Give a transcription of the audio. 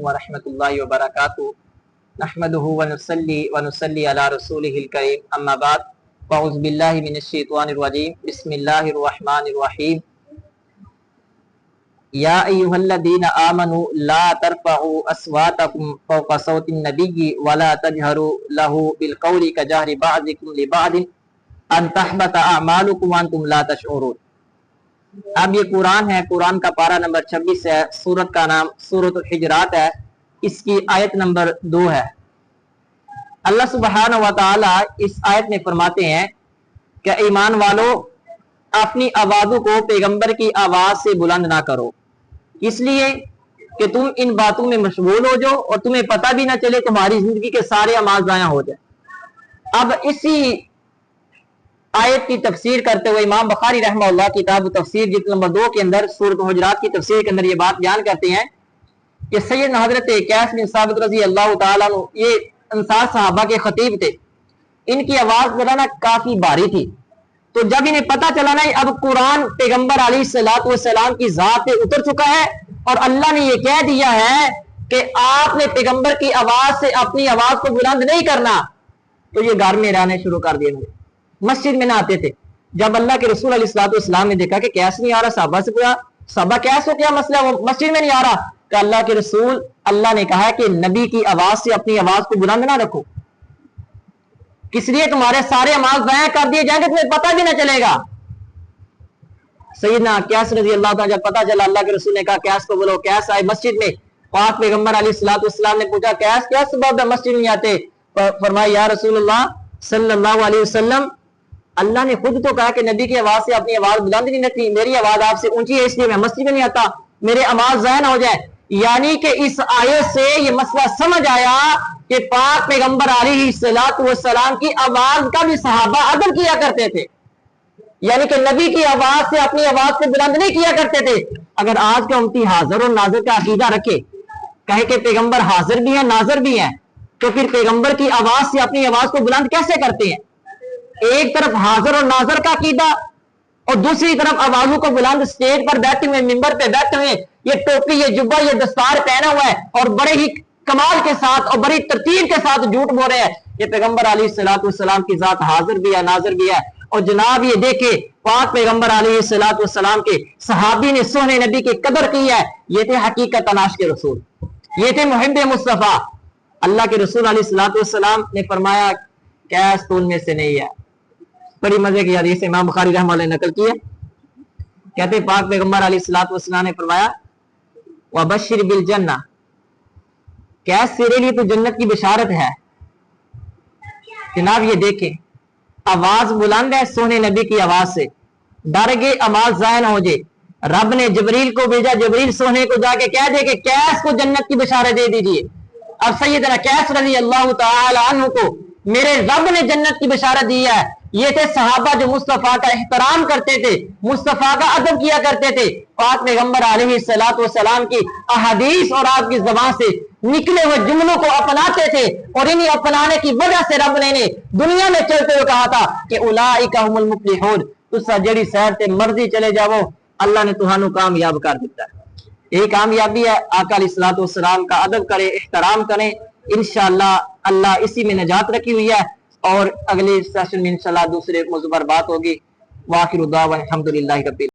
वरहमतुल्लाहि वबरकातुहू नहमदुहु व नुसल्ली अला रसूलिहिल करीम अम्मा बाद फ़अऊज़ु बिल्लाहि मिनश शैतानिर रजीम बिस्मिल्लाहिर रहमानिर रहीम या अय्युहल्लज़ीना आमनू ला तरफ़अू अस्वातकुम फ़ौक़ सौतिन नबिय्यि व ला तजहरू लहू बिलक़ौलि कजहरि बअज़िकुम लिबअज़िन अन तहबता अअमालुकुम व अंतुम ला तशऊरून। अब ये कुरान है, कुरान का पारा नंबर 26 है, सूरत का नाम सूरतुल हिजरात है, इसकी आयत नंबर 2 है। अल्लाह सुब्हानहु व तआला इस आयत में फरमाते हैं कि ईमान वालों, अपनी आवाज़ों को पैगंबर की आवाज से बुलंद ना करो, इसलिए कि तुम इन बातों में मशगूल हो जाओ और तुम्हें पता भी ना चले, तुम्हारी जिंदगी के सारे अमाल ज़ाया हो जाए। अब इसी आयत की तफसीर करते हुए इमाम बुखारी रहमतुल्लाह किताब तफसीर जिल्द नंबर 2 के अंदर सूरत हुजरात की तफसीर के अंदर ये बात बयान करते हैं कि सैयदना हजरत कैस बिन साबित रज़ी अल्लाह तआला अन्हु, ये अंसार सहाबा के खतीब थे, इनकी आवाज जरा ना काफी भारी थी। तो जब इन्हें पता चला ना अब कुरान पैगंबर अलैहिस्सलातु वस्सलाम की जात पे उतर चुका है और अल्लाह ने ये कह दिया है कि आपने पैगंबर की आवाज से अपनी आवाज को बुलंद नहीं करना, तो ये घर में रहने शुरू कर दिए, मस्जिद में ना आते थे। जब अल्लाह के रसूल अलैहिस्सलातु वस्सलाम ने देखा कि कैस नहीं आ रहा, साहबा से पूछा, साहबा कैस हो, क्या मसला, वो मस्जिद में नहीं आ रहा? तो अल्लाह के रसूल, अल्लाह ने कहा कि नबी की आवाज से अपनी आवाज को बुलंद ना रखो, किस लिए तुम्हारे सारे अमाल ज़ाया कर दिए जाएंगे, तुम्हें पता भी ना चलेगा। सैयदना कैस रज़ी अल्लाह तआला जब पता चला, अल्लाह के रसूल ने कहा कैस को बोलो। कैस आए मस्जिद में, पाक पैगंबर अलैहिस्सलातु वस्सलाम ने पूछा कैस क्या सबब है मस्जिद में आते? फरमाया या रसूलुल्लाह सल्लल्लाहु अलैहि वसल्लम, अल्लाह ने खुद तो कहा कि नबी की आवाज से अपनी आवाज बुलंद नहीं रखती, मेरी आवाज आपसे ऊंची है इसलिए मैं मस्जिद में नहीं आता, मेरे अमाल ज़ाया ना हो जाए। यानी कि इस आयत से ये मसला समझ आया कि पाक पैगंबर अलैहिस्सलातु वस्सलाम की आवाज का भी सहाबा अदब किया करते थे, यानी कि नबी की आवाज से अपनी आवाज को बुलंद नहीं किया करते थे। अगर आज के उम्मती हाजिर और नाजिर का अकीदा रखे, कहे कि पैगंबर हाजिर भी है नाजिर भी है, तो फिर पैगंबर की आवाज से अपनी आवाज को बुलंद कैसे करते हैं? एक तरफ हाजिर और नाजर का अकीदा और दूसरी तरफ आवाजों को बुलंद, स्टेज पर बैठे हुए, मिंबर पे बैठे हुए, ये टोपी, ये जुब्बा, ये दस्तार पहना हुआ है और बड़े ही कमाल के साथ और बड़ी तरतीब के साथ झूठ बोल रहे हैं ये पैगंबर अलैहिस्सलातु वस्सलाम की जात हाजिर भी है नाजर भी है। और जनाब ये देखे पाक पैगंबर अलैहिस्सलातु वस्सलाम के सहाबी ने सोहने नबी की कदर की है, ये थे हकीकत तनाश के रसूल, ये थे मुहिब्बे मुस्तफा। अल्लाह के रसूल अलैहिस्सलातु वस्सलाम ने फरमाया कैस तो उनमें से नहीं है। बड़ी मजे की हदीस इमाम बुखारी रहमतुल्लाह ने नकल की है, कहते पाक पैगंबर अलैहिस्सलातु वस्सलाम ने फरमाया व बशिर बिल जन्ना, कैस तेरे लिए तो जन्नत की बिशारत है। जनाब ये देखें आवाज बुलंद है सोने नबी की आवाज से, डर गए अमाल ज़ाया ना हो जाए, रब ने जबरील को भेजा, जबरील सोने को जाके कह दे कि कैस को जन्नत की बिशारत दे दीजिए। अब सैयदना कैस रज़ी अल्लाह तआला अन्हु को मेरे रब ने जन्नत की बिशारत दी है। ये थे सहाबा जो मुस्तफा का एहतराम करते थे, मुस्तफा का अदब किया करते थे, पाक पैगंबर अलैहिस्सलातु वस्सलाम की अहादीस और आपकी ज़बान से निकले हुए जुमलों को अपनाते थे और इन्हीं अपनाने की वजह से रब ने दुनिया में चलते हुए कहा था कि उलाइका हुमुल मुफ्लिहून, तुसा जेड़ी सैर ते मर्जी चले जाओ, अल्लाह ने तुहानू कामयाब कर दिता है। यही कामयाबी है, आका अलैहिस्सलातु वस्सलाम का अदब करें, एहतराम करें, इंशाअल्लाह अल्लाह इसी में नजात रखी हुई है। और अगले सेशन में इंशाअल्लाह दूसरे मौजू पर बात होगी। वाखिरु दावा अल्हम्दुलिल्लाहि रब्बिल